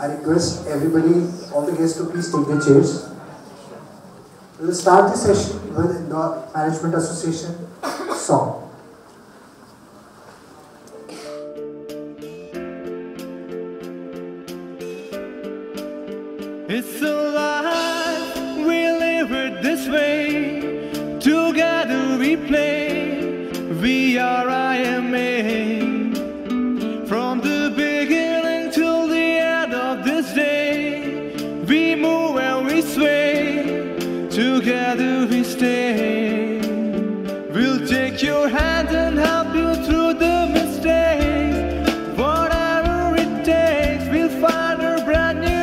I request everybody, all the guests to please take their chairs. We will start the session with the Management Association song. It's a life, we live it this way. Together we play. We are IMA. From the beginning till the end of this day, we move and we sway. Together we stay. We'll take your hand and help you through the mistakes. Whatever it takes, we'll find a brand new.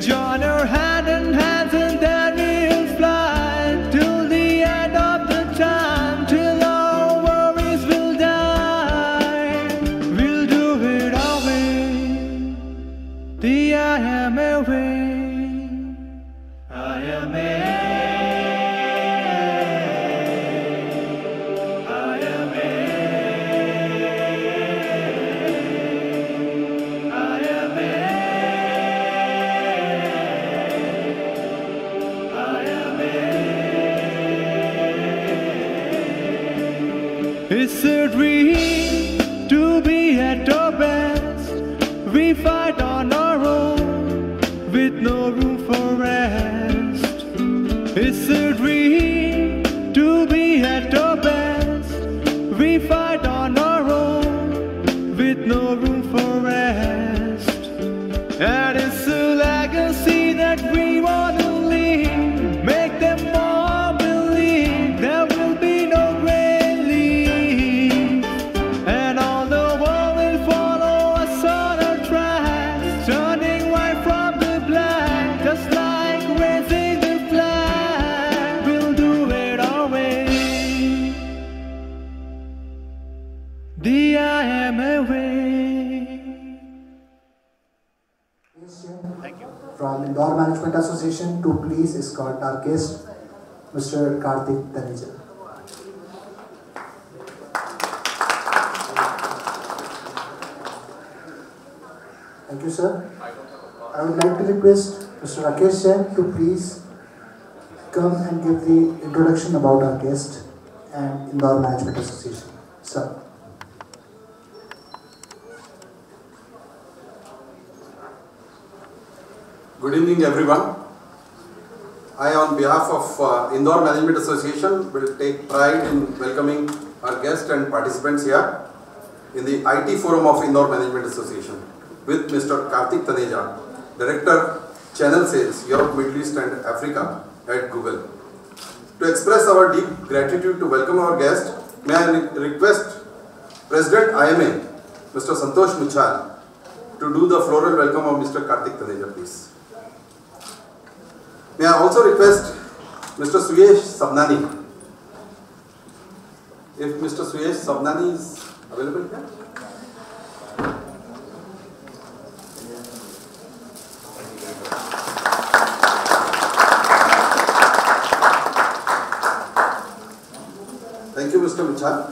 Join our hand in hands and then we'll fly till the end of the time, till our worries will die. We'll do it our way, the IMA way. IMA. It's a dream to be at our best. We fight on our own with no room for rest. It's a dream to be at our best. We fight on our own with no room for rest. And it's a legacy that we want to leave. Make them all believe there will be no grave. The IMA way. Thank you. From Indore Management Association to please escort our guest, Mr. Kartik Taneja. Thank you, sir. I would like to request Mr. Rakesh Jain to please come and give the introduction about our guest and Indore Management Association. Sir. Good evening, everyone. I, on behalf of Indore Management Association, will take pride in welcoming our guests and participants here in the IT Forum of Indore Management Association with Mr. Kartik Taneja, Director, Channel Sales, Europe, Middle East and Africa at Google. To express our deep gratitude to welcome our guest, may I request President IMA, Mr. Santosh Muchal, to do the floral welcome of Mr. Kartik Taneja, please. May I also request Mr. Suyesh Sabnani. If Mr. Suyesh Sabnani is available here. Thank you, Mr. Muchal.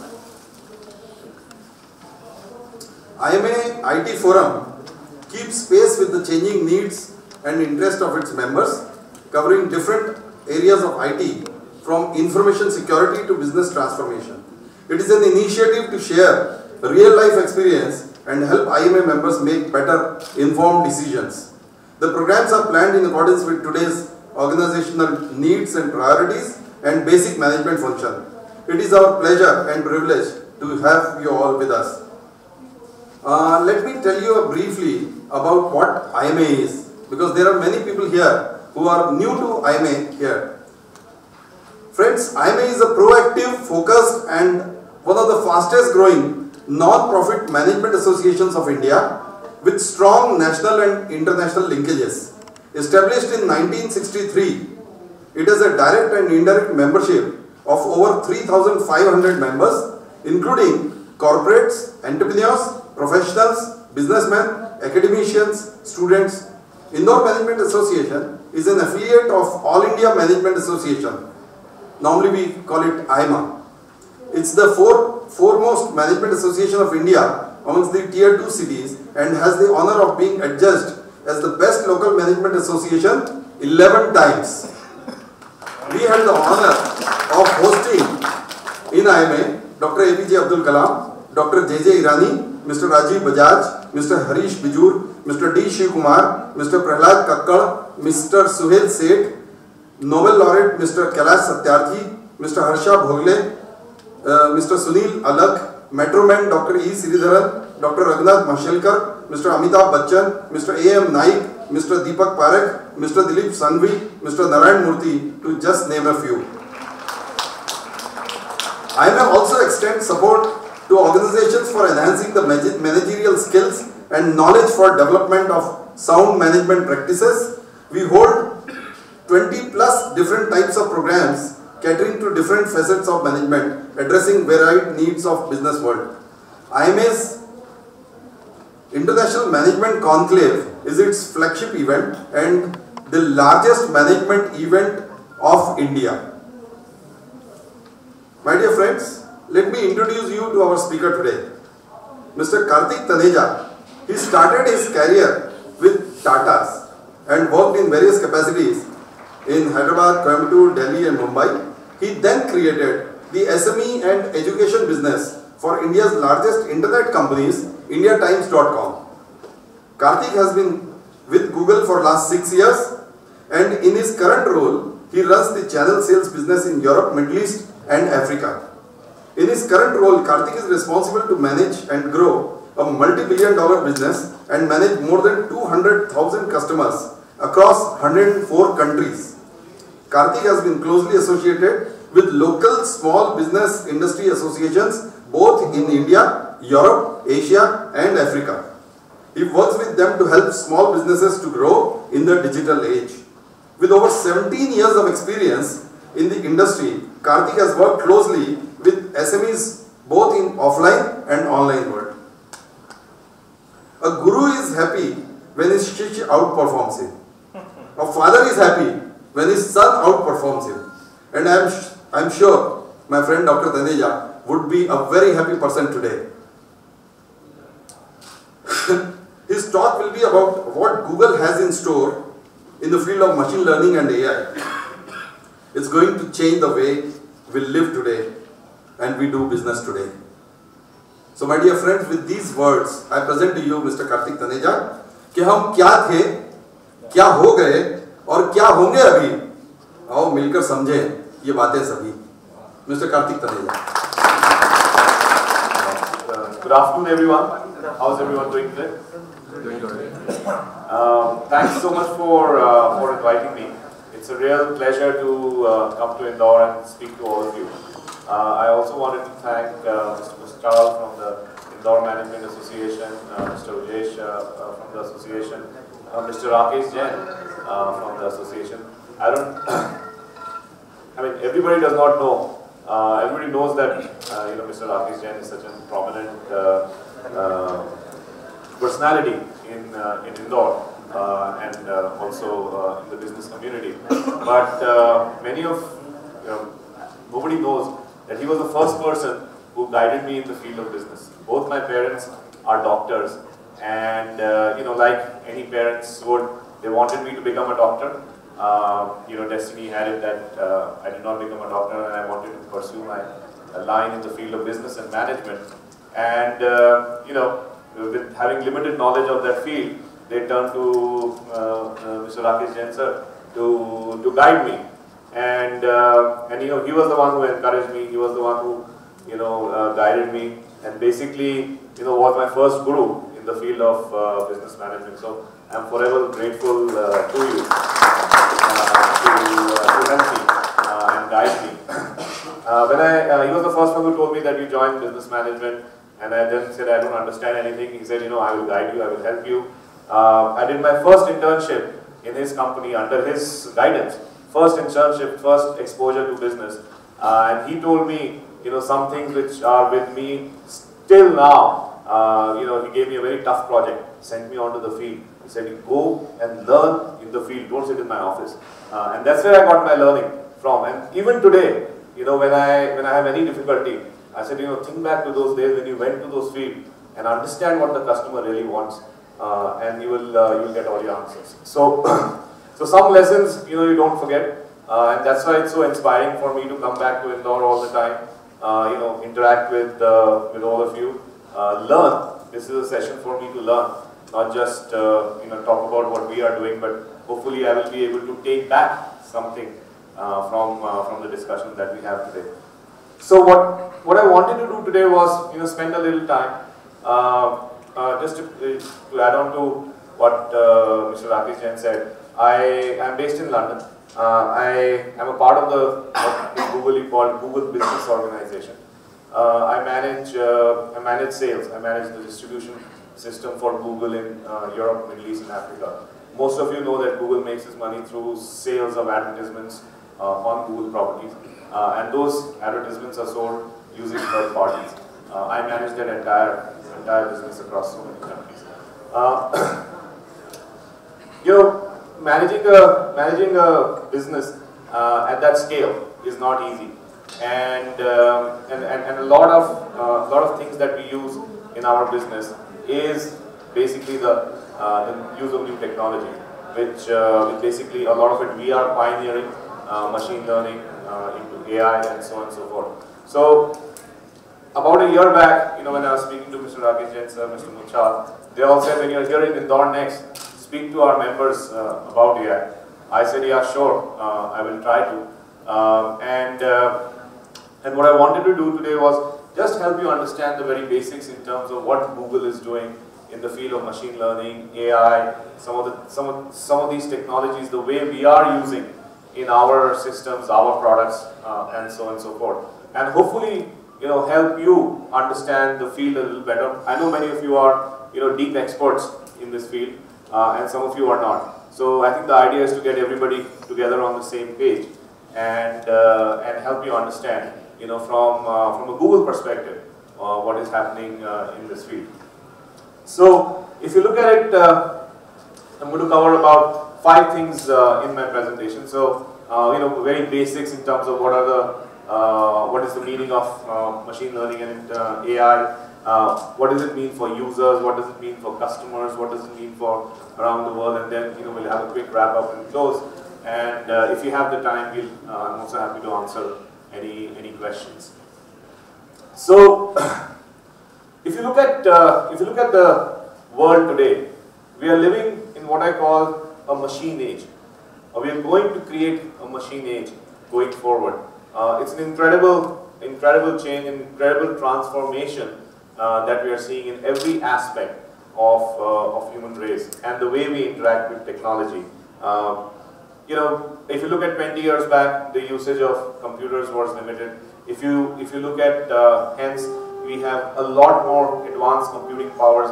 IMA IT Forum keeps pace with the changing needs and interest of its members, covering different areas of IT, from information security to business transformation. It is an initiative to share real-life experience and help IMA members make better informed decisions. The programs are planned in accordance with today's organizational needs and priorities and basic management function. It is our pleasure and privilege to have you all with us. Let me tell you briefly about what IMA is, because there are many people here who are new to IMA here. Friends, IMA is a proactive, focused and one of the fastest growing non-profit management associations of India with strong national and international linkages. Established in 1963, it has a direct and indirect membership of over 3,500 members, including corporates, entrepreneurs, professionals, businessmen, academicians, students. Indore Management Association is an affiliate of All India Management Association. Normally we call it IMA. It's the foremost management association of India amongst the tier 2 cities and has the honor of being adjudged as the best local management association 11 times. We had the honor of hosting in IMA Dr. APJ Abdul Kalam, Dr. JJ Irani, Mr. Rajiv Bajaj, Mr. Harish Bijur, Mr. D. Shiv Kumar, Mr. Prahlad Kakkad, Mr. Suhail Seth, Nobel laureate Mr. Kailash Satyarthi, Mr. Harsha Bhogle, Mr. Sunil Alak, Metroman Dr. E. Sridharan, Dr. Raghunath Mashelkar, Mr. Amitabh Bachchan, Mr. A.M. Naik, Mr. Deepak Parekh, Mr. Dilip Sanghvi, Mr. Narayan Murthy, to just name a few. I may also extend support to organizations for enhancing the managerial skills and knowledge for development of sound management practices. We hold 20 plus different types of programs catering to different facets of management, addressing varied needs of business world. IMA's International Management Conclave is its flagship event and the largest management event of India. My dear friends, let me introduce you to our speaker today, Mr. Kartik Taneja. He started his career with Tata's and worked in various capacities in Hyderabad, Coimbatore, Delhi and Mumbai. He then created the SME and education business for India's largest internet companies, IndiaTimes.com. Kartik has been with Google for last 6 years and in his current role, he runs the channel sales business in Europe, Middle East and Africa. In his current role, Kartik is responsible to manage and grow a multi-billion-dollar business and manage more than 200,000 customers across 104 countries. Kartik has been closely associated with local small business industry associations both in India, Europe, Asia and Africa. He works with them to help small businesses to grow in the digital age. With over 17 years of experience in the industry, Kartik has worked closely with SMEs both in offline and online world. A guru is happy when his shish outperforms him. A father is happy when his son outperforms him. And I'm sure my friend Dr. Taneja would be a very happy person today. His talk will be about what Google has in store in the field of machine learning and AI. It's going to change the way we live today and we do business today. So my dear friends, with these words, I present to you Mr. Kartik Taneja कि हम क्या थे, क्या हो गए और क्या होंगे अभी. आओ मिलकर समझें ये बातें सभी. Mr. Kartik Taneja. Good afternoon, everyone. How's everyone doing today? Doing good. Thanks so much for inviting me. It's a real pleasure to come to Indore and speak to all of you. I also wanted to thank Mr. Mustal from the Indore Management Association, Mr. Ujesh from the association, Mr. Rakesh Jain from the association. I mean, everybody does not know. Everybody knows that Mr. Rakesh Jain is such a prominent personality in Indore and also in the business community. But nobody knows that he was the first person who guided me in the field of business. Both my parents are doctors, and like any parents would, they wanted me to become a doctor. Destiny had it that I did not become a doctor, and I wanted to pursue my line in the field of business and management. And with having limited knowledge of that field, they turned to Mr. Rakesh Jain sir to guide me. And he was the one who encouraged me. He was the one who guided me, and basically was my first guru in the field of business management. So I'm forever grateful to you to help me and guide me. He was the first one who told me that you join business management, and I then said I don't understand anything. He said, I will guide you, I will help you. I did my first internship in his company under his guidance. First internship, first exposure to business, and he told me, some things which are with me still now. He gave me a very tough project, sent me onto the field. He said, go and learn in the field, don't sit in my office. And that's where I got my learning from. And even today, when I have any difficulty, I said, think back to those days when you went to those fields. and understand what the customer really wants, and you will get all your answers. So, so some lessons you don't forget, and that's why it's so inspiring for me to come back to Indore all the time. Interact with all of you, learn. This is a session for me to learn, not just talk about what we are doing, but hopefully I will be able to take back something from the discussion that we have today. So what I wanted to do today was spend a little time just to add on to what Mr. Rakesh Jain said. I am based in London. I am a part of what Google called Google Business Organization. I manage sales. I manage the distribution system for Google in Europe, Middle East, and Africa. Most of you know that Google makes its money through sales of advertisements on Google properties, and those advertisements are sold using third parties. I manage that entire business across so many countries. Managing a business at that scale is not easy, and a lot of things that we use in our business is basically the use of new technology, which basically a lot of it we are pioneering, machine learning, into AI, and so on and so forth. So about a year back, when I was speaking to Mr. Rakesh Jain sir, Mr. Muchal, they all said, when you're here in Indore next, speak to our members about AI. I said, yeah, sure, I will try to. And what I wanted to do today was just help you understand the very basics in terms of what Google is doing in the field of machine learning, AI, some of these technologies, the way we are using in our systems, our products, and so on and so forth. And hopefully, help you understand the field a little better. I know many of you are, deep experts in this field, and some of you are not. So I think the idea is to get everybody together on the same page and help you understand, from a Google perspective, what is happening in this field. So if you look at it, I'm going to cover about 5 things in my presentation. So very basics in terms of what is the meaning of machine learning and AI. What does it mean for users? What does it mean for customers? What does it mean for around the world? And then we'll have a quick wrap up and close. And if you have the time, I'm also happy to answer any questions. So if you look at the world today, we are living in what I call a machine age. We are going to create a machine age going forward. It's an incredible change, incredible transformation that we are seeing in every aspect of human race and the way we interact with technology. If you look at 20 years back, the usage of computers was limited. If you look at hence, we have a lot more advanced computing powers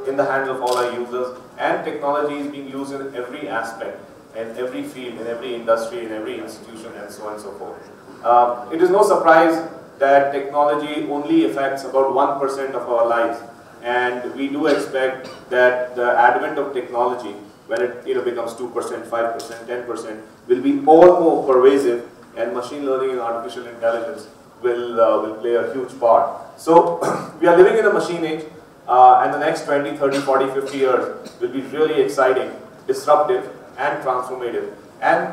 in the hands of all our users, and technology is being used in every aspect, in every field, in every industry, in every institution, and so on and so forth. It is no surprise that technology only affects about 1% of our lives, and we do expect that the advent of technology, when it becomes 2%, 5%, 10%, will be all more pervasive, and machine learning and artificial intelligence will play a huge part. So we are living in a machine age, and the next 20, 30, 40, 50 years will be really exciting, disruptive, and transformative, and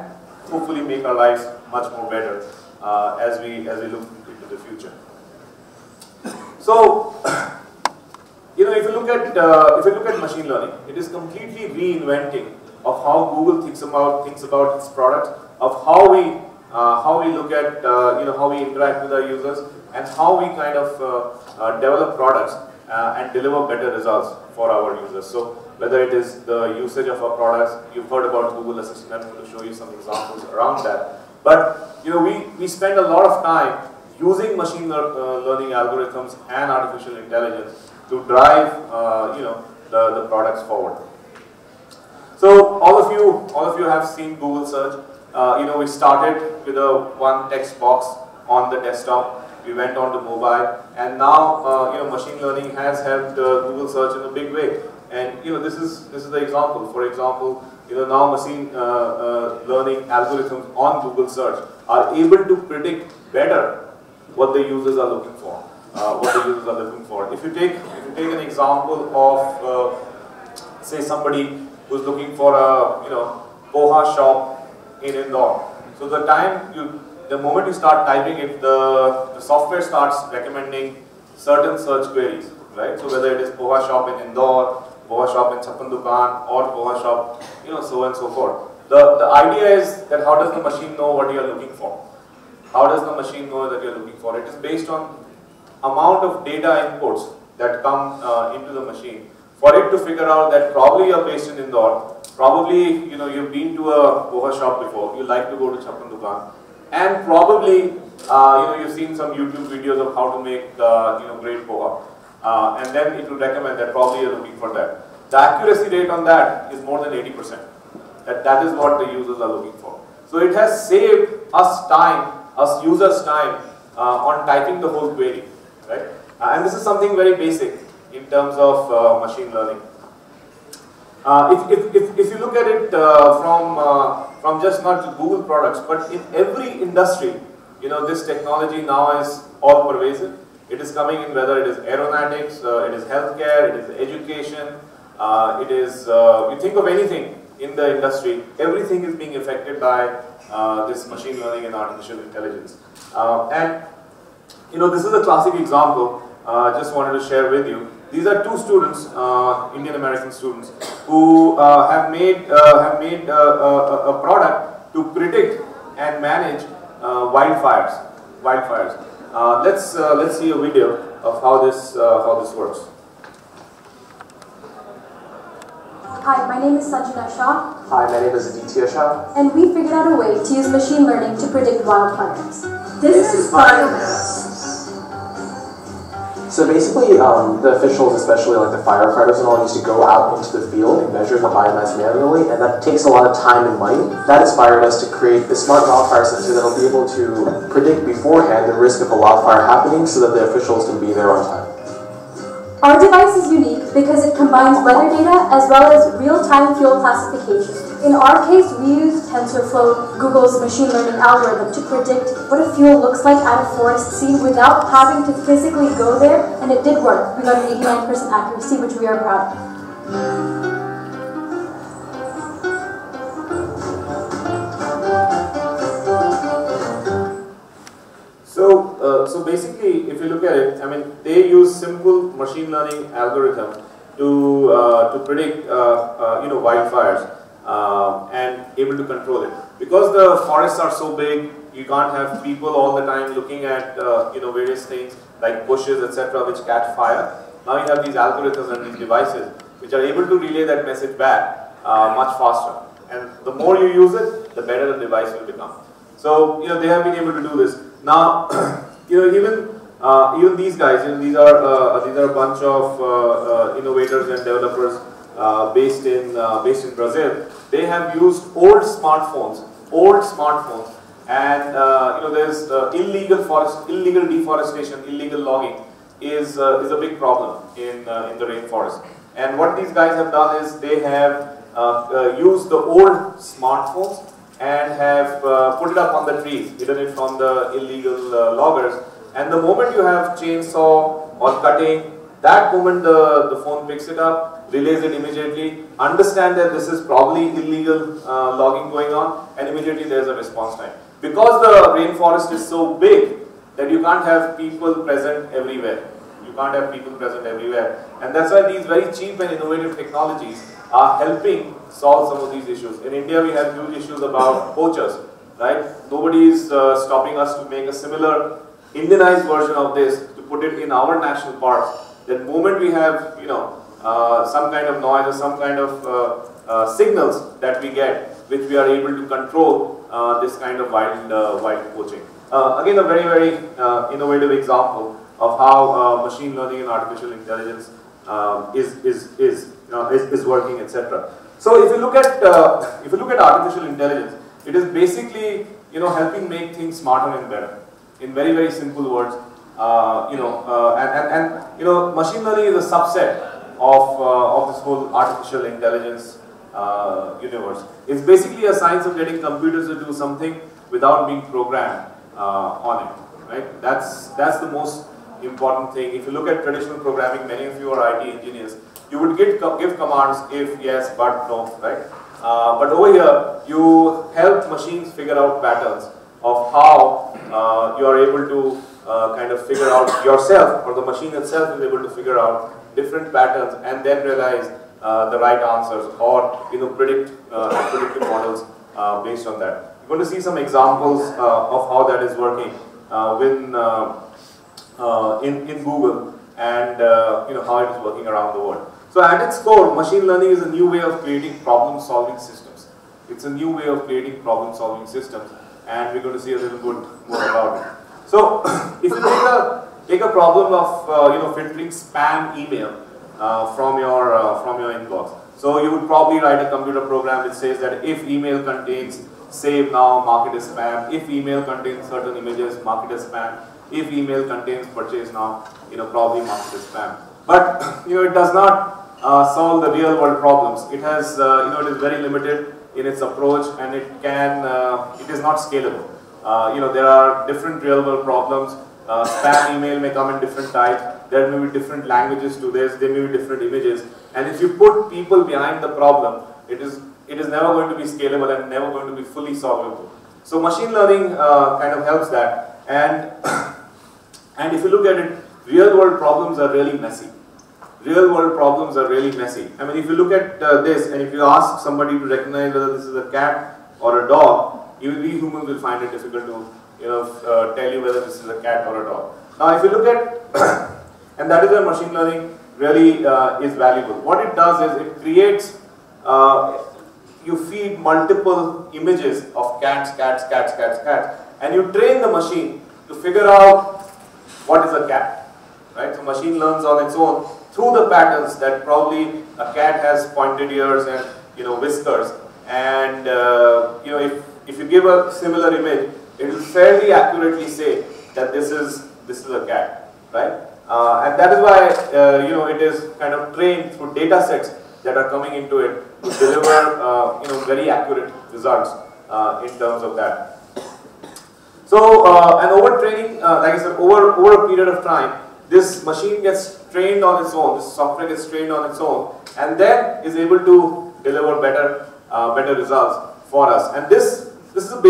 hopefully make our lives much more better as we look into the future. So, if you look at machine learning, it is completely reinventing of how Google thinks about its products, of how we look at how we interact with our users, and how we kind of develop products and deliver better results for our users. So whether it is the usage of our products, you've heard about Google Assistant. I'm going to show you some examples around that. But we spend a lot of time using machine learning algorithms and artificial intelligence to drive the products forward. So all of you have seen Google search. We started with one text box on the desktop. We went on to mobile, and now machine learning has helped Google search in a big way. And this is the example. For example, now machine learning algorithms on Google search are able to predict better what the users are looking for. If you you take an example of, say somebody who's looking for a, poha shop in Indore. So the moment you start typing it, the software starts recommending certain search queries, right? So whether it is poha shop in Indore, poha shop in Chappan Dukan, or poha shop, so on and so forth. The idea is that how does the machine know what you are looking for? How does the machine know that you are looking for? It is based on amount of data inputs that come into the machine for it to figure out that probably you are based in Indore, probably you've been to a poha shop before, you like to go to Chappan Dukan, and probably you've seen some YouTube videos of how to make great poha, and then it will recommend that probably you're looking for that. The accuracy rate on that is more than 80%. That is what the users are looking for. So it has saved us users time on typing the whole query, right? And this is something very basic in terms of machine learning. If you look at it from just not Google products, but in every industry, this technology now is all pervasive. It is coming in whether it is aeronautics, it is healthcare, it is education, it is, you think of anything in the industry, everything is being affected by this machine learning and artificial intelligence. And this is a classic example. Just wanted to share with you. These are two students, Indian American students, who have made a product to predict and manage wildfires. Let's see a video of how this works. Hi, my name is Sanjana Shah. Hi, my name is Aditya Shah. And we figured out a way to use machine learning to predict wildfires. This is biomass. So basically, the officials, especially like the firefighters and all, used to go out into the field and measure the biomass manually, and that takes a lot of time and money. That inspired us to create a smart wildfire sensor that will be able to predict beforehand the risk of a wildfire happening so that the officials can be there on time. Our device is unique because it combines weather data as well as real-time fuel classification. In our case, we used TensorFlow, Google's machine learning algorithm, to predict what a fuel looks like at a forest scene without having to physically go there, and it did work. We got an 89% accuracy, which we are proud of. So basically, if you look at it, I mean, they use simple machine learning algorithm to predict wildfires and able to control it. Because the forests are so big, you can't have people all the time looking at various things like bushes, etc., which catch fire. Now you have these algorithms and these devices which are able to relay that message back much faster. And the more you use it, the better the device will become. So they have been able to do this. Now, even these guys, these are a bunch of innovators and developers based in Brazil. They have used old smartphones, and there's illegal deforestation, illegal logging is a big problem in the rainforest. And what these guys have done is they have used the old smartphones and have put it up on the trees, hidden it from the illegal loggers. And the moment you have chainsaw or cutting, that moment the phone picks it up, relays it immediately, understand that this is probably illegal logging going on, and immediately there's a response time. Because the rainforest is so big that you can't have people present everywhere. And that's why these very cheap and innovative technologies are helping solve some of these issues. In India, we have huge issues about poachers, right? Nobody is stopping us to make a similar Indianized version of this, to put it in our national parks. The moment we have, some kind of noise or some kind of signals that we get, which we are able to control this kind of wild poaching. Again, a very, very innovative example of how machine learning and artificial intelligence is working, etc. So if you look at artificial intelligence, it is basically helping make things smarter and better. In very, very simple words, machine learning is a subset of this whole artificial intelligence universe. It's basically a science of getting computers to do something without being programmed on it. Right? That's the most important thing. If you look at traditional programming, many of you are IT engineers. You would give commands if, yes, but, no, right? But over here, you help machines figure out patterns of how you are able to kind of figure out yourself, or the machine itself is able to figure out different patterns and then realize the right answers, or predict predictive models based on that. You're going to see some examples of how that is working in Google, and how it is working around the world. So at its core, machine learning is a new way of creating problem-solving systems. It's a new way of creating problem-solving systems, and we're going to see a little bit more about it. So if you take a problem of filtering spam email from your inbox. So you would probably write a computer program which says that if email contains save now, mark it as spam. If email contains certain images, mark it as spam. If email contains purchase now, probably mark it as spam. But it does not solve the real world problems. It has, it is very limited in its approach, and it is not scalable. There are different real world problems. Spam email may come in different types. There may be different languages to this. There may be different images. And if you put people behind the problem, it is never going to be scalable and never going to be fully solvable. So machine learning kind of helps that. And if you look at it, real world problems are really messy. Real world problems are really messy. I mean, if you look at this, and if you ask somebody to recognize whether this is a cat or a dog, even we humans will find it difficult to tell you whether this is a cat or a dog. Now, if you look at, and that is where machine learning really is valuable. What it does is it creates, you feed multiple images of cats, and you train the machine to figure out what is a cat, right? So machine learns on its own through the patterns that probably a cat has pointed ears and whiskers, and if you give a similar image, it will fairly accurately say that this is a cat, right? And that is why it is kind of trained through data sets that are coming into it to deliver very accurate results in terms of that. So and overtraining, like I said, over a period of time, this machine gets trained on its own. This software gets trained on its own, and then is able to deliver better results for us. And this is a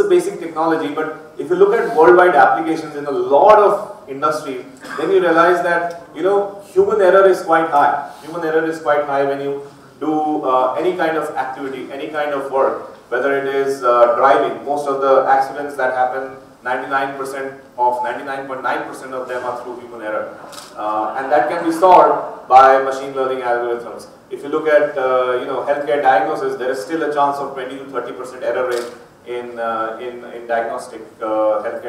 basic technology. But if you look at worldwide applications in a lot of industries, then you realize that human error is quite high. Human error is quite high when you do any kind of activity, any kind of work, whether it is driving. Most of the accidents that happen, 99.9% of them are through human error, and that can be solved by machine learning algorithms. If you look at healthcare diagnosis, there is still a chance of 20 to 30% error rate in healthcare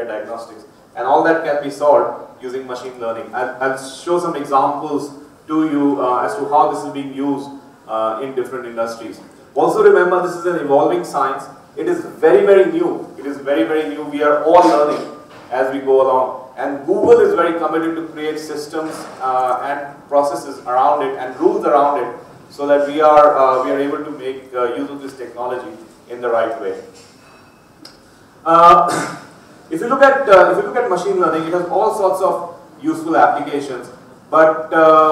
diagnostics, and all that can be solved using machine learning. I'll show some examples to you as to how this is being used in different industries. Also remember, this is an evolving science. It is very, very new. It is very, very new. We are all learning as we go along. And Google is very committed to create systems and processes around it and rules around it, so that we are able to make use of this technology in the right way. If you look at machine learning, it has all sorts of useful applications. But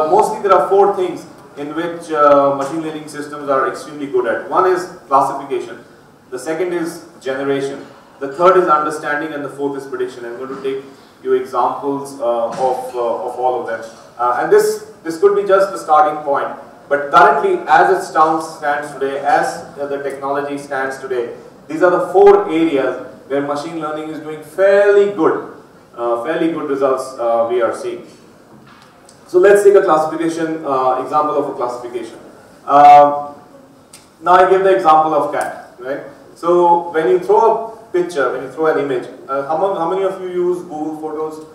mostly there are 4 things in which machine learning systems are extremely good at. One is classification. The second is generation. The third is understanding, and the fourth is prediction. I'm going to take you examples of all of them. And this could be just the starting point. But currently, as it stands today, as the technology stands today, these are the 4 areas where machine learning is doing fairly good results we are seeing. So let's take a classification example of a classification. Now I give the example of cat, right? So when you throw a picture, when you throw an image, how many of you use Google Photos?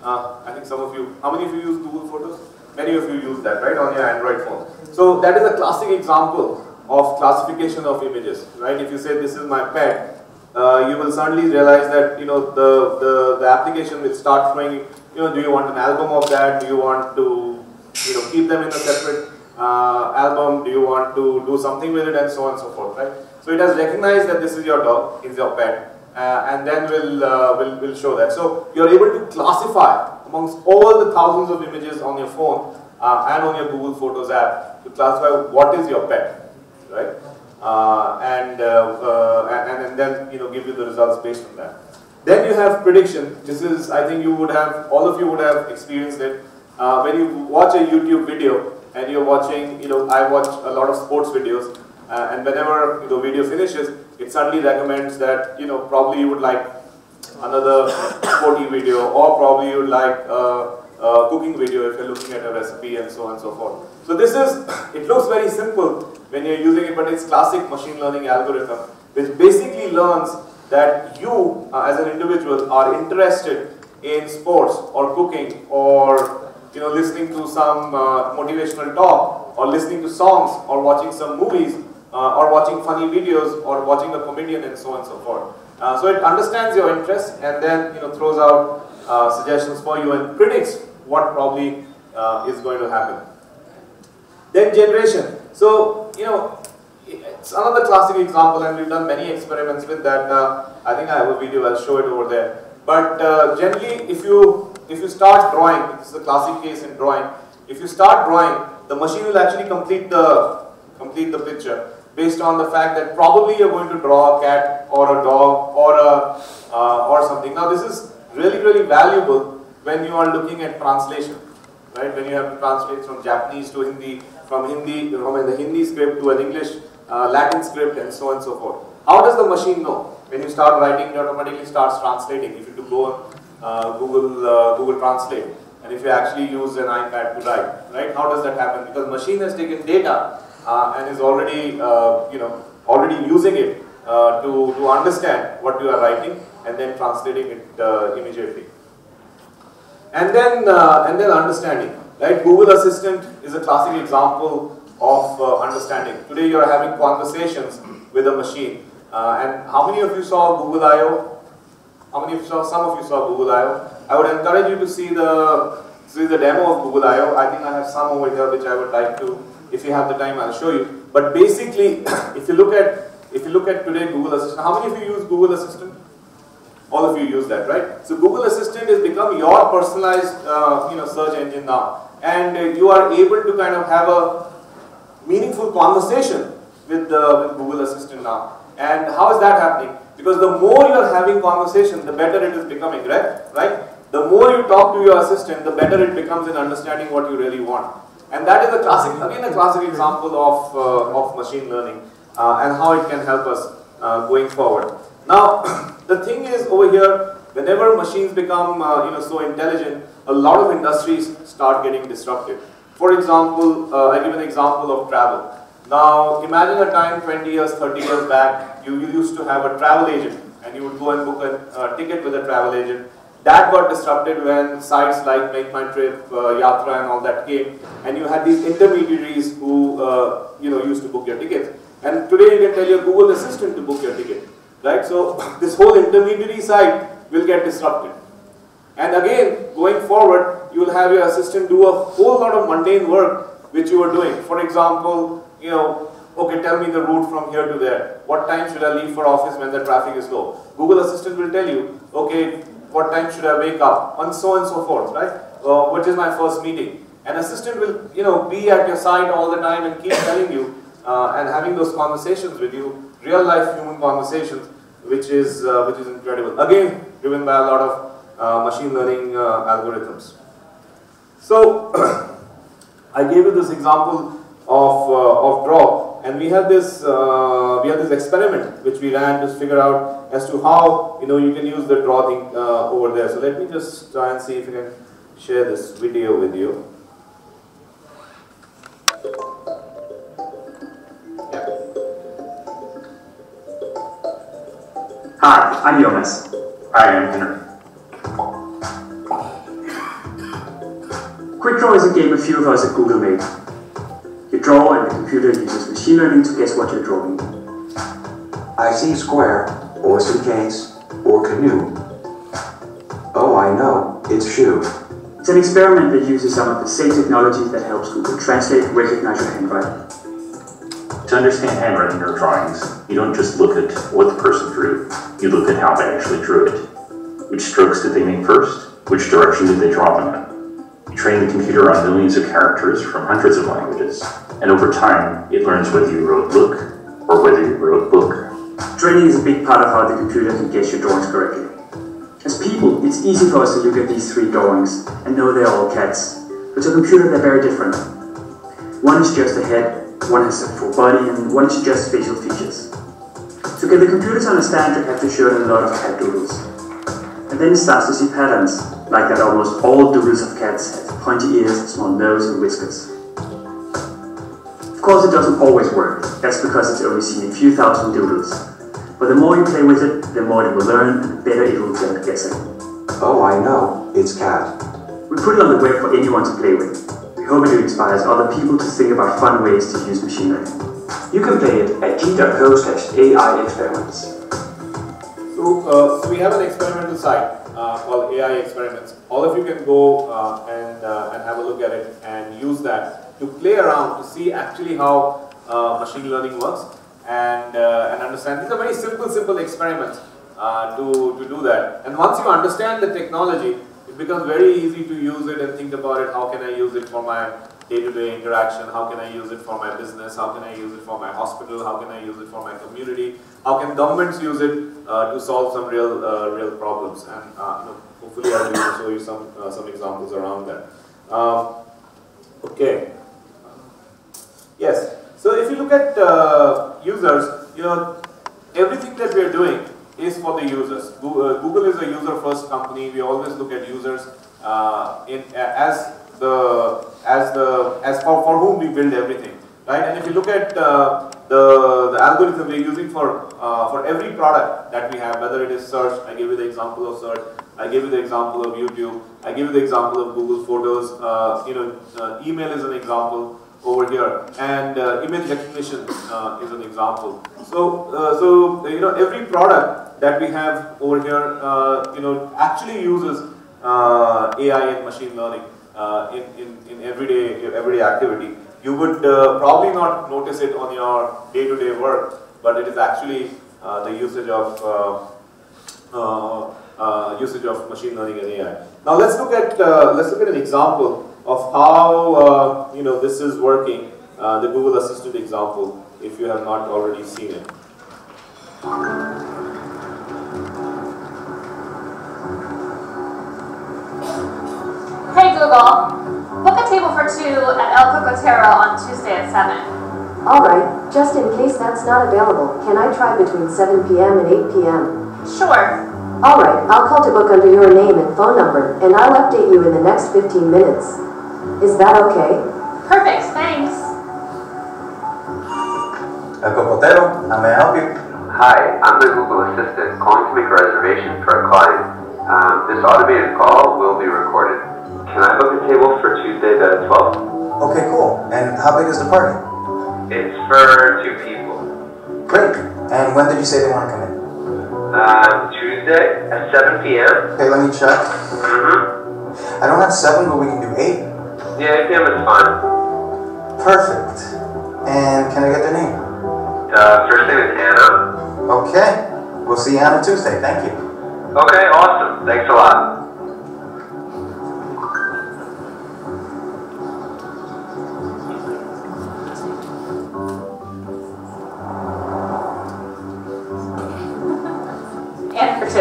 I think some of you. How many of you use Google Photos? Many of you use that, right, on your Android phone. So that is a classic example of classification of images, right? If you say this is my pet, you will suddenly realize that the application will start throwing. Do you want an album of that? Do you want to keep them in a separate album? Do you want to do something with it, and so on and so forth, right? So it has recognized that this is your dog, is your pet, and then will show that. So you're able to classify amongst all the thousands of images on your phone and on your Google Photos app to classify what is your pet, right? And then give you the results based on that. Then you have prediction. This is, I think you would have, all of you would have experienced it. When you watch a YouTube video and you're watching, I watch a lot of sports videos, and whenever the video finishes, it suddenly recommends that probably you would like another sporty video, or probably you would like a cooking video if you're looking at a recipe, and so on and so forth. So this is, it looks very simple when you're using it, but it's classic machine learning algorithm, which basically learns that you as an individual are interested in sports or cooking or listening to some motivational talk, or listening to songs, or watching some movies, or watching funny videos, or watching a comedian, and so on and so forth. So it understands your interests and then throws out suggestions for you and predicts what probably is going to happen. Then generation. So it's another classic example, and we've done many experiments with that. I think I have a video, I'll show it over there. But generally, if you start drawing, this is a classic case in drawing. If you start drawing, the machine will actually complete the picture based on the fact that probably you're going to draw a cat or a dog or something. Now this is really valuable when you are looking at translation, right? When you have to translate from Japanese to Hindi, from the Hindi script to an English Latin script, and so on and so forth. How does the machine know? When you start writing, it automatically starts translating. If you go on Google Translate, and if you actually use an iPad to write, right? How does that happen? Because machine has taken data and is already already using it to understand what you are writing and then translating it immediately. And then understanding, right? Google Assistant is a classic example of understanding. Today you are having conversations with a machine. And how many of you saw Google I/O? How many of you saw? Some of you saw Google I/O. I would encourage you to see the demo of Google I/O. I think I have some over here which I would like to, if you have the time, I'll show you. But basically, if you look at today Google Assistant, how many of you use Google Assistant? All of you use that, right? So Google Assistant has become your personalized search engine now, and you are able to kind of have a meaningful conversation with Google Assistant now. And how is that happening? Because the more you are having conversation, the better it is becoming, right? The more you talk to your assistant, the better it becomes in understanding what you really want. And that is a classic example of machine learning and how it can help us going forward. Now, the thing is over here, whenever machines become so intelligent, a lot of industries start getting disrupted. For example, I give an example of travel. Now, imagine a time 20 years, 30 years back, you used to have a travel agent, and you would go and book a ticket with a travel agent. That got disrupted when sites like Make My Trip, Yatra and all that came, and you had these intermediaries who used to book your tickets. And today you can tell your Google Assistant to book your ticket, right? So this whole intermediary side will get disrupted. And again, going forward, you will have your assistant do a whole lot of mundane work which you are doing. For example, okay, tell me the route from here to there. What time should I leave for office when the traffic is low? Google Assistant will tell you, okay, what time should I wake up? And so on and so forth, right? What is my first meeting? An assistant will, be at your side all the time and keep telling you and having those conversations with you, real life human conversations, which is incredible. Again, driven by a lot of machine learning algorithms. So, I gave you this example of draw, and we had this experiment which we ran to figure out as to how you can use the draw thing over there. So let me just try and see if I can share this video with you. Yeah. Hi, I'm Jonas. Hi, I'm Henry. Quick Draw is a game a few of us at Google made. You draw and the computer uses machine learning to guess what you're drawing. I see square, or suitcase, or canoe. Oh, I know, it's shoe. It's an experiment that uses some of the same technology that helps Google Translate and recognize your handwriting. To understand handwriting or drawings, you don't just look at what the person drew, you look at how they actually drew it. Which strokes did they make first? Which direction did they draw them in? You train the computer on millions of characters from hundreds of languages, and over time, it learns whether you wrote look or whether you wrote book. Training is a big part of how the computer can guess your drawings correctly. As people, it's easy for us to look at these three drawings and know they're all cats, but to a computer they're very different. One is just a head, one has a full body, and one is just facial features. To get the computer to understand, you have to show it a lot of cat doodles. And then it starts to see patterns, like that almost all doodles of cats have pointy ears, a small nose, and whiskers. Of course, it doesn't always work. That's because it's only seen a few thousand doodles. But the more you play with it, the more it will learn, and the better it will get at guessing. Oh, I know. It's cat. We put it on the web for anyone to play with. We hope it inspires other people to think about fun ways to use machine learning. You can play it at g.co/AI experiments. So we have an experimental site called AI Experiments. All of you can go and have a look at it and use that to play around to see actually how machine learning works and understand. These are very simple experiments to do that. And once you understand the technology, it becomes very easy to use it and think about it. How can I use it for my day-to-day interaction? How can I use it for my business? How can I use it for my hospital? How can I use it for my community? How can governments use it to solve some real problems? And hopefully I will show you some examples around that. Okay. Yes. So if you look at users, everything that we are doing is for the users. Google is a user-first company. We always look at users as for whom we build everything, right? And if you look at the algorithm we're using for every product that we have, whether it is search, I gave you the example of search, I gave you the example of YouTube, I gave you the example of Google Photos, email is an example over here, and image recognition is an example. So every product that we have over here, actually uses AI and machine learning in everyday activity. You would probably not notice it on your day-to-day work, but it is actually the usage of machine learning and AI. Now let's look at an example of how this is working. The Google Assistant example, if you have not already seen it. Hey Google, book a table for 2 at El Cocotero on Tuesday at 7. Alright, just in case that's not available, can I try between 7 p.m. and 8 p.m.? Sure. Alright, I'll call to book under your name and phone number, and I'll update you in the next 15 minutes. Is that okay? Perfect, thanks. El Cocotero, how may I help you? Hi, I'm the Google Assistant calling to make a reservation for a client. This automated call will be recorded. Can I book a table for Tuesday the 12th? Okay, cool. And how big is the party? It's for 2 people. Great. And when did you say they want to come in? Tuesday at 7 p.m. Okay, let me check. I don't have 7, but we can do 8. Yeah, 8 p.m. is fine. Perfect. And can I get their name? First name is Anna. Okay. We'll see you on Tuesday. Thank you. Okay, awesome. Thanks a lot. And for 2.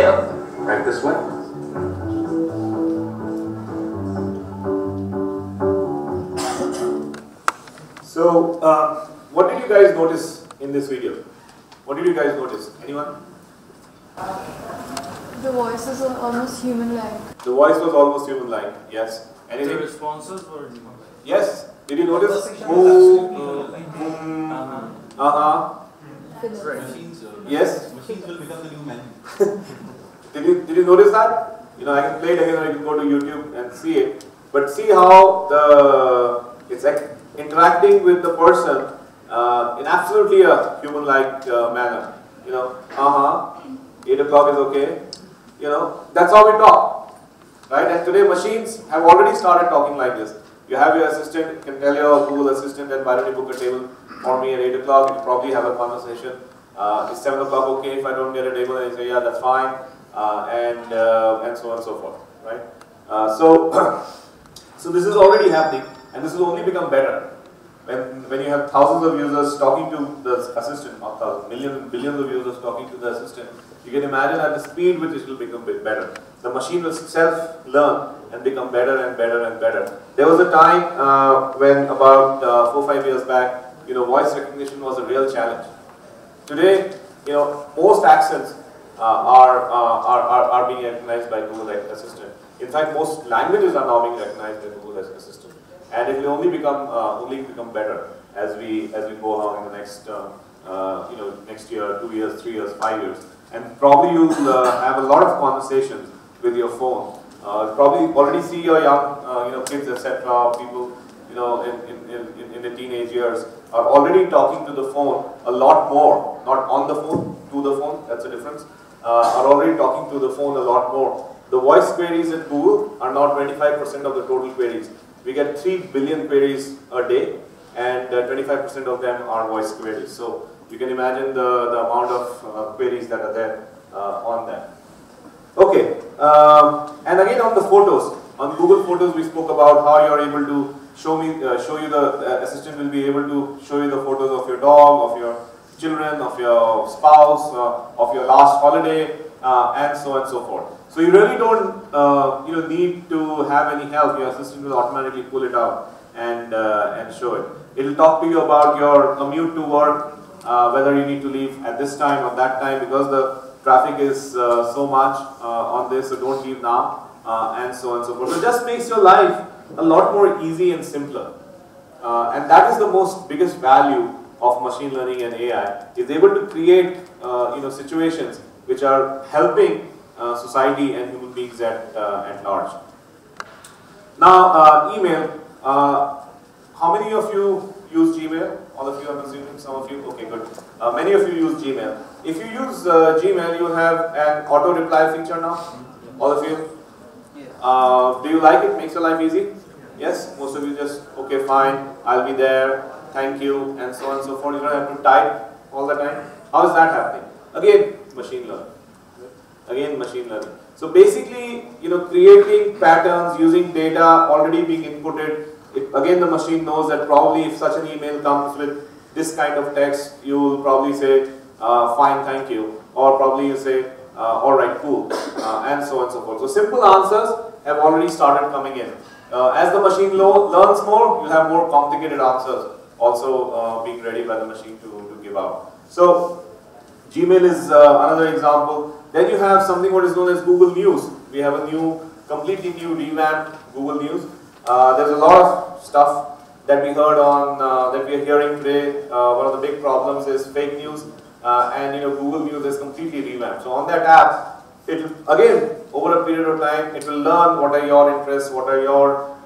Right this way. So, what did you guys notice in this video? What did you guys notice? Anyone? The voice is almost human-like. The voice was almost human-like. Yes. Anything? The responses were human-like. Yes. Did you notice? Machines. Yes. Machines will become the new men. Did you notice that? I can play it again, or you can go to YouTube and see it. But see how it's interacting with the person in absolutely a human-like manner. 8 o'clock is okay. That's how we talk, right? And today machines have already started talking like this. You have your assistant, you can tell your Google Assistant that why don't you book a table for me at 8 o'clock. You probably have a conversation. Is 7 o'clock okay if I don't get a table? And you say, yeah, that's fine, and so on and so forth, right? So this is already happening, and this will only become better when you have thousands of users talking to the assistant, or millions, billions of users talking to the assistant. You can imagine at the speed with which it will become better. The machine will self-learn and become better and better and better. There was a time when about 4 or 5 years back, voice recognition was a real challenge. Today, most accents are being recognized by Google Assistant. In fact, most languages are now being recognized by Google Assistant, and it will only become better as we go along in the next next year, 2 years, 3 years, 5 years, and probably you'll have a lot of conversations with your phone. Probably already see your young kids, etc. People in the teenage years are already talking to the phone a lot more, not on the phone, to the phone. That's the difference. Are already talking to the phone a lot more. The voice queries at Google are now 25% of the total queries. We get 3 billion queries a day, and 25% of them are voice queries. So you can imagine the amount of queries that are there on that. Okay, and again on the photos. On Google Photos, we spoke about how you are able to show you the assistant will be able to show you the photos of your dog, of your children, of your spouse, of your last holiday, and so on and so forth. So you really don't need to have any help. Your assistant will automatically pull it out and show it. It will talk to you about your commute to work, whether you need to leave at this time or that time, because the traffic is so much on this, so don't leave now, and so on and so forth. So it just makes your life a lot more easy and simpler. And that is the biggest value of machine learning and AI, is able to create situations which are helping society and human beings at large. Now, email. How many of you use Gmail? All of you, I'm assuming. Some of you? Okay, good. Many of you use Gmail. If you use Gmail, you will have an auto reply feature now. All of you? Do you like it? Makes your life easy? Yes? Most of you just, okay, fine, I'll be there, thank you, and so on and so forth. You don't have to type all the time. How is that happening? Again, machine learning. Again, machine learning. So basically, creating patterns using data already being inputted. Again, the machine knows that probably if such an email comes with this kind of text, you will probably say, fine, thank you. Or probably you say, alright, cool, and so on and so forth. So simple answers have already started coming in. As the machine learns more, you'll have more complicated answers also being ready by the machine to give out. So Gmail is another example. Then you have something what is known as Google News. We have a completely new revamped Google News. There's a lot of stuff that we heard on, that we are hearing today. One of the big problems is fake news, and Google News is completely revamped. So on that app, it will, again, over a period of time, it will learn what are your interests, what are your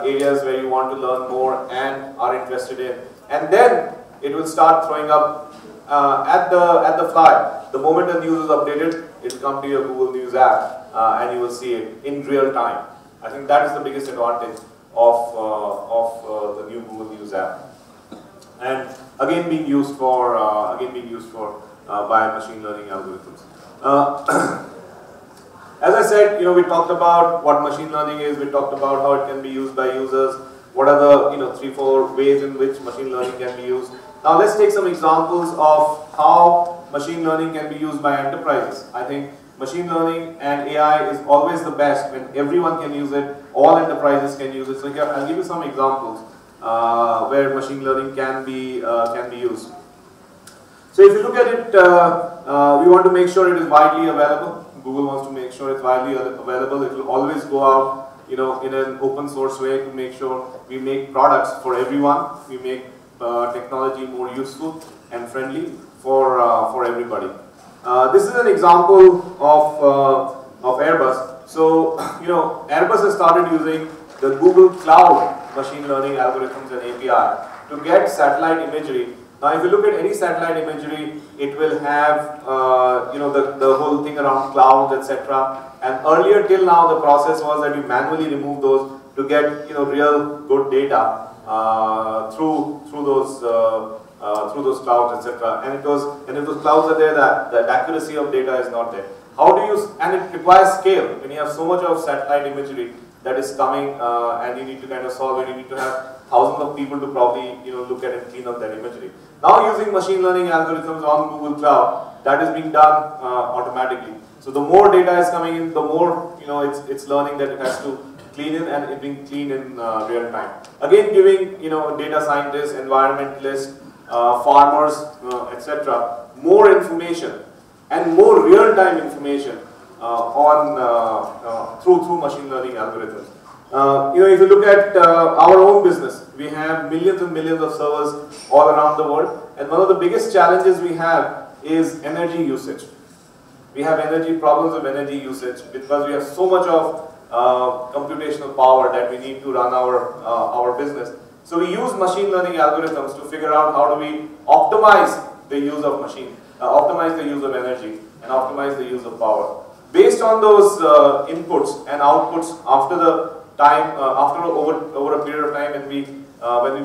areas where you want to learn more and are interested in, and then it will start throwing up at the fly. The moment the news is updated, it will come to your Google News app, and you will see it in real time. I think that is the biggest advantage of the new Google News app, and again being used for by machine learning algorithms. As I said, we talked about what machine learning is. We talked about how it can be used by users. What are the 3-4 ways in which machine learning can be used? Now let's take some examples of how machine learning can be used by enterprises. I think machine learning and AI is always the best when everyone can use it. All enterprises can use it. So here I'll give you some examples where machine learning can be used. So if you look at it, we want to make sure it is widely available. Google wants to make sure it's widely available. It will always go out, in an open source way to make sure we make products for everyone. We make technology more useful and friendly for everybody. This is an example of Airbus. So, Airbus has started using the Google Cloud machine learning algorithms and API to get satellite imagery. Now, if you look at any satellite imagery, it will have, the whole thing around clouds, etc. And earlier till now, the process was that you manually remove those to get, real good data through those clouds, etc. And if those clouds are there, that accuracy of data is not there. How do you, and it requires scale. When you have so much of satellite imagery that is coming and you need to kind of solve it, you need to have thousands of people to probably look at and clean up that imagery. Now using machine learning algorithms on Google Cloud, that is being done automatically. So the more data is coming in, the more it's learning that it has to clean in, and it being clean in real time. Again, giving data scientists, environmentalists, farmers, etc. more information and more real-time information through machine learning algorithms. If you look at our own business, we have millions and millions of servers all around the world, and one of the biggest challenges we have is energy usage. We have problems of energy usage because we have so much of computational power that we need to run our business. So we use machine learning algorithms to figure out how do we optimize the use of optimize the use of energy, and optimize the use of power. Based on those inputs and outputs after the time, over a period of time when we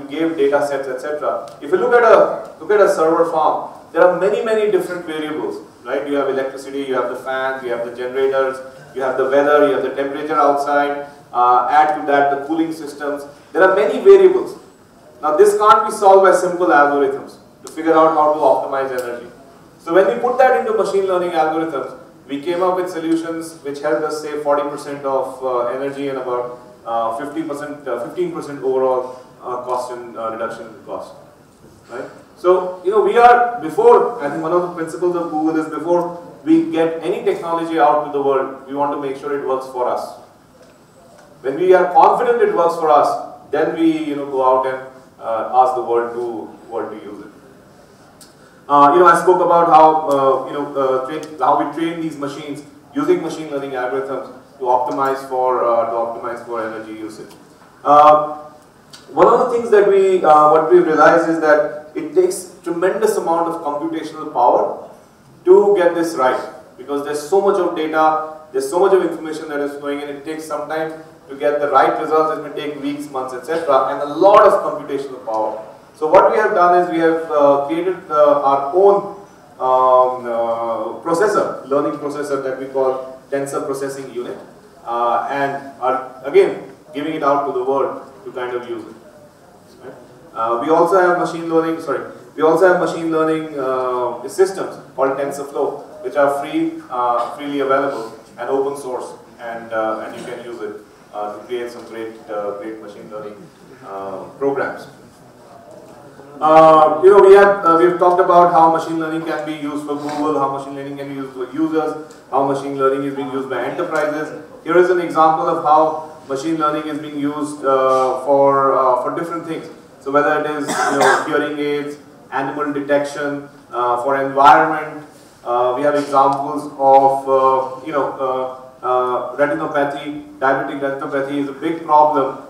gave data sets, etc. If you look at a server farm, there are many different variables, right? You have electricity, you have the fans, you have the generators, you have the weather, you have the temperature outside. Add to that the cooling systems. There are many variables. Now this can't be solved by simple algorithms to figure out how to optimize energy. So when we put that into machine learning algorithms, we came up with solutions which helped us save 40% of energy and about 15% overall cost and reduction in cost. Right? So we are, before, I think one of the principles of Google is before we get any technology out to the world, we want to make sure it works for us. When we are confident it works for us, then we go out and ask the world to use it. I spoke about how how we train these machines using machine learning algorithms to optimize for energy usage. One of the things that what we realized is that it takes tremendous amount of computational power to get this right, because there's so much of data, there's so much of information that is flowing in. It takes some time to get the right results. It may take weeks, months, etc., and a lot of computational power. So what we have done is we have created our own learning processor that we call Tensor Processing Unit, and are again giving it out to the world to kind of use it. Right? We also have machine learning. Systems called TensorFlow, which are freely available and open source, and you can use it to create some great machine learning programs. We've talked about how machine learning can be used for Google, how machine learning can be used for users, how machine learning is being used by enterprises. Here is an example of how machine learning is being used for different things. So whether it is hearing aids, animal detection, for environment, we have examples of retinopathy. Diabetic retinopathy is a big problem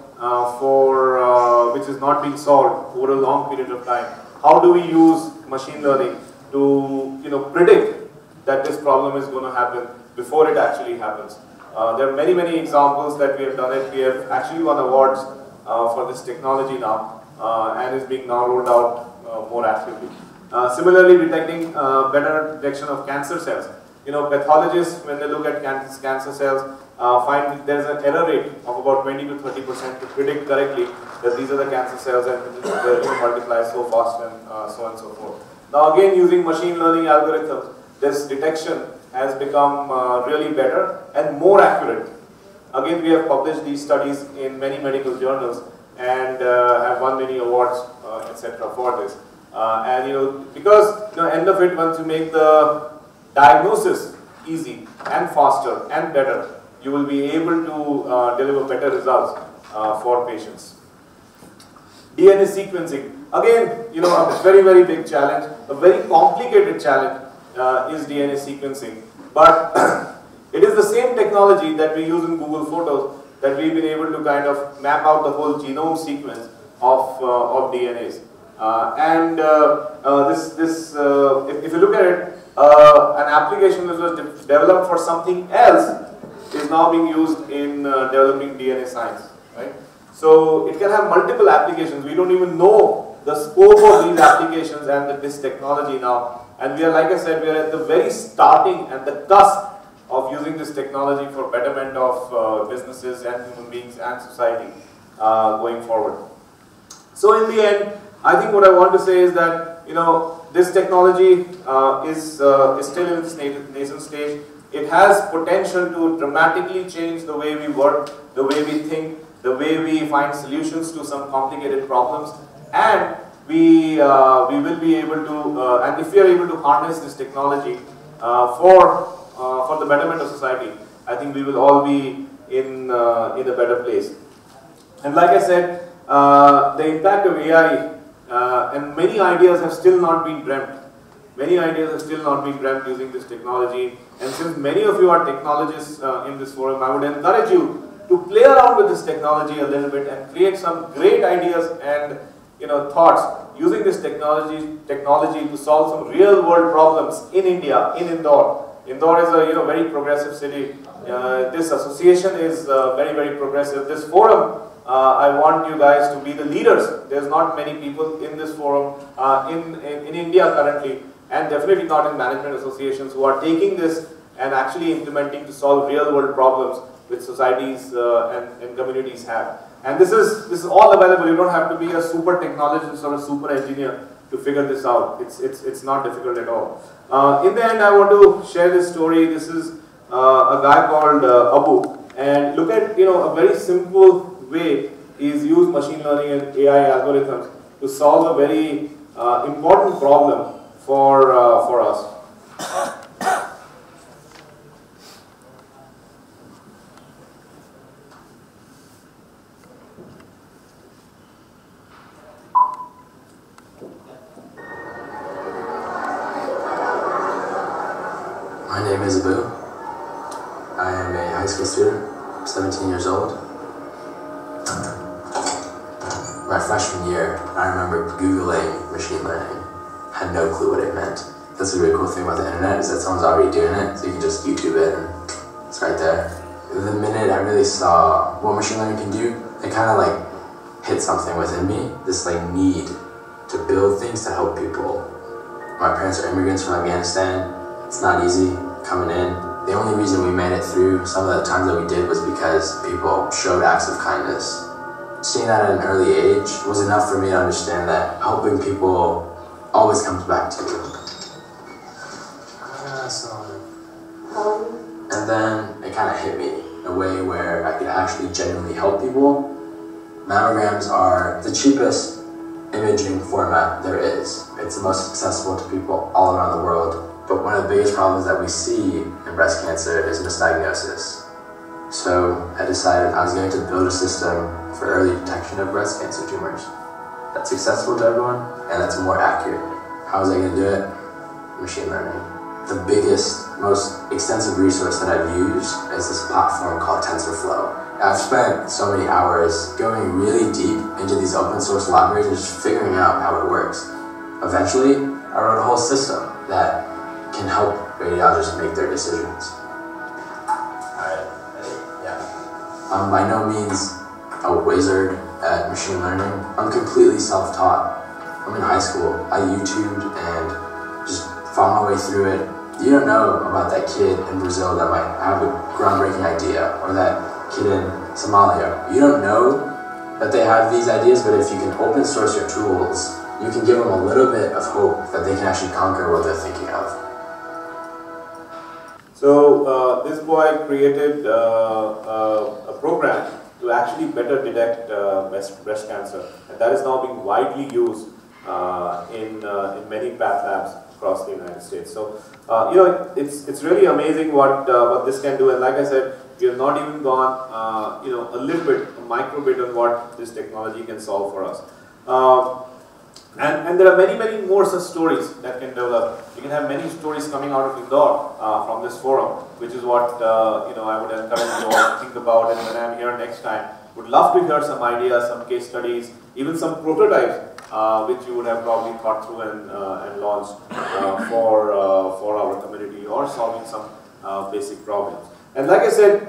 which is not being solved over a long period of time. How do we use machine learning to predict that this problem is going to happen before it actually happens? There are many examples that we have done it. We have actually won awards for this technology now, and is being now rolled out more actively. Similarly, detecting better detection of cancer cells. Pathologists, when they look at cancer cells, find that there is an error rate of about 20 to 30% to predict correctly that these are the cancer cells and they multiply so fast and so on and so forth. Now again, using machine learning algorithms, this detection has become really better and more accurate. Again, we have published these studies in many medical journals and have won many awards, etc. for this. Because end of it, once you make the diagnosis easy and faster and better, you will be able to deliver better results for patients. DNA sequencing, again, a very big challenge, a very complicated challenge is DNA sequencing. But it is the same technology that we use in Google Photos that we've been able to kind of map out the whole genome sequence of DNAs. If you look at it, an application that was developed for something else is now being used in developing DNA science, right? So it can have multiple applications. We don't even know the scope of these applications and this technology now. And we are, like I said, we are at the very starting, at the cusp of using this technology for betterment of businesses and human beings and society going forward. So in the end, I think what I want to say is that, you know, this technology is still in its nascent stage. It has potential to dramatically change the way we work, the way we think, the way we find solutions to some complicated problems, and we will be able to, and if we are able to harness this technology for the betterment of society, I think we will all be in a better place. And like I said, the impact of AI and many ideas have still not been dreamt. Many ideas have still not been dreamt using this technology. And since many of you are technologists in this forum, I would encourage you to play around with this technology a little bit and create some great ideas and, you know, thoughts using this technology to solve some real world problems in India, in Indore. Indore is a, you know, very progressive city. This association is very, very progressive. This forum, I want you guys to be the leaders. There's not many people in this forum in India currently, and definitely not in management associations, who are taking this and actually implementing to solve real world problems which societies and communities have. And this is all available. You don't have to be a super technologist or a super engineer to figure this out. It's not difficult at all. In the end, I want to share this story. This is a guy called Abu, and look at, you know, a very simple way is use machine learning and AI algorithms to solve a very important problem for us. My name is Abu. I am a high school student, 17 years old. My freshman year, I remember Googling machine learning. Had no clue what it meant. That's a really cool thing about the internet, is that someone's already doing it, so you can just YouTube it and it's right there. The minute I really saw what machine learning can do, it kind of like hit something within me, this like need to build things to help people. My parents are immigrants from Afghanistan. It's not easy coming in. The only reason we made it through some of the times that we did was because people showed acts of kindness. Seeing that at an early age was enough for me to understand that helping people always comes back to you. And then it kind of hit me in a way where I could actually genuinely help people. Mammograms are the cheapest imaging format there is. It's the most accessible to people all around the world. But one of the biggest problems that we see in breast cancer is misdiagnosis. So I decided I was going to build a system for early detection of breast cancer tumors that's accessible to everyone and that's more accurate. How was I going to do it? Machine learning. The biggest, most extensive resource that I've used is this platform called TensorFlow. I've spent so many hours going really deep into these open source libraries and just figuring out how it works. Eventually, I wrote a whole system that can help radiologists make their decisions. I'm by no means a wizard at machine learning. I'm completely self-taught. I'm in high school. I YouTubed and just found my way through it. You don't know about that kid in Brazil that might have a groundbreaking idea, or that kid in Somalia. You don't know that they have these ideas, but if you can open source your tools, you can give them a little bit of hope that they can actually conquer what they're thinking of. So this boy created a program to actually better detect breast cancer, and that is now being widely used in many path labs across the United States. So you know, it's really amazing what this can do. And like I said, we have not even gone you know, a micro bit on what this technology can solve for us. And there are many more such stories that can develop. You can have many stories coming out of Indore from this forum, which is what you know, I would encourage you all to think about. And when I'm here next time, would love to hear some ideas, some case studies, even some prototypes which you would have probably thought through and launched for our community, or solving some basic problems. And like I said,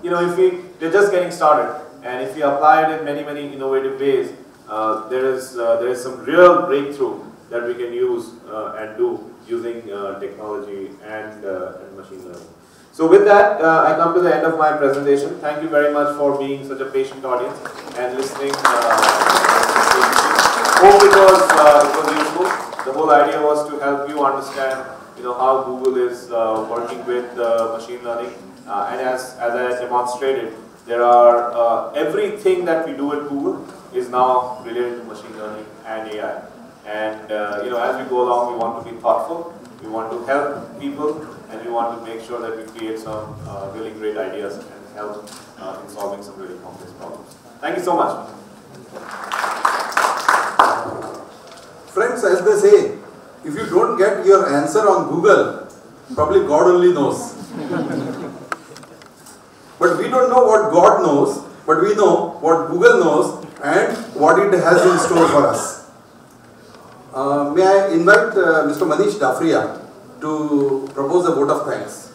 you know, if we're just getting started, and if we apply it in many innovative ways, there is some real breakthrough that we can use and do using technology and machine learning. So with that, I come to the end of my presentation. Thank you very much for being such a patient audience and listening. Hope it was useful. The whole idea was to help you understand, how Google is working with machine learning. And as I demonstrated, there are everything that we do at Google is now related to machine learning and AI. And as we go along, we want to be thoughtful. We want to help people, and we want to make sure that we create some really great ideas and help in solving some really complex problems. Thank you so much. Friends, as they say, if you don't get your answer on Google, probably God only knows. But we don't know what God knows, but we know what Google knows and what it has in store for us. May I invite Mr. Manish Dafriya to propose a vote of thanks.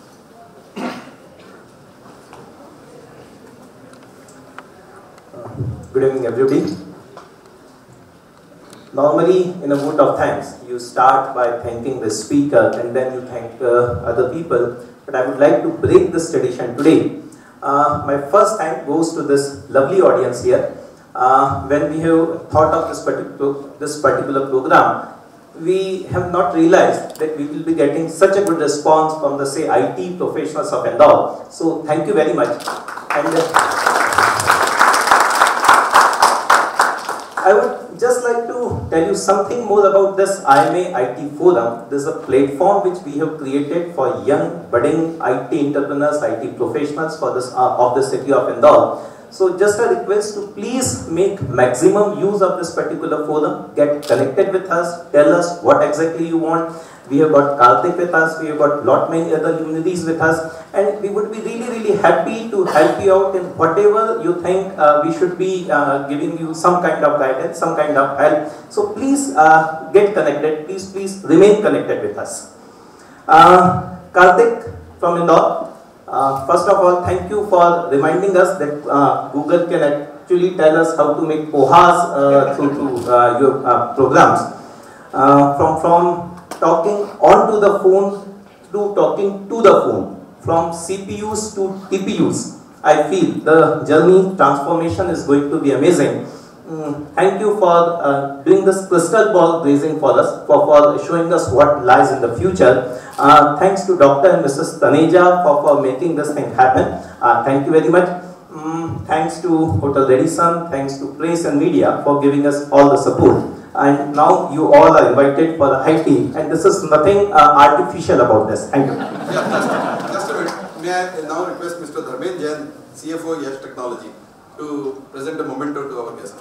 Good evening, everybody. Normally, in a vote of thanks, you start by thanking the speaker and then you thank other people. But I would like to break this tradition today. My first thank goes to this lovely audience here. When we have thought of this particular program, we have not realized that we will be getting such a good response from the IT professionals of Indore. So thank you very much. And I would just like to tell you something more about this IMA IT Forum. This is a platform which we have created for young budding IT entrepreneurs, IT professionals for this of the city of Indore. So just a request to please make maximum use of this particular forum, get connected with us, tell us what exactly you want. We have got Kartik with us, we have got lot many other luminaries with us, and we would be really happy to help you out in whatever you think we should be giving you some kind of guidance, some kind of help. So please get connected, please remain connected with us. Kartik from Indore. First of all, thank you for reminding us that Google can actually tell us how to make pohas through your programs. From talking onto the phone to talking to the phone, from CPUs to TPUs, I feel the journey transformation is going to be amazing. Thank you for doing this crystal ball gazing for us, for showing us what lies in the future. Thanks to Dr. and Mrs. Taneja for making this thing happen. Thank you very much. Thanks to Hotel Redison, thanks to press and media for giving us all the support. And now you all are invited for the high tea, and this is nothing artificial about this. Thank you. Yeah, just a minute. May I now request Mr. Dharmen Jain, CFO Yash Technology, to present a memento to our guest.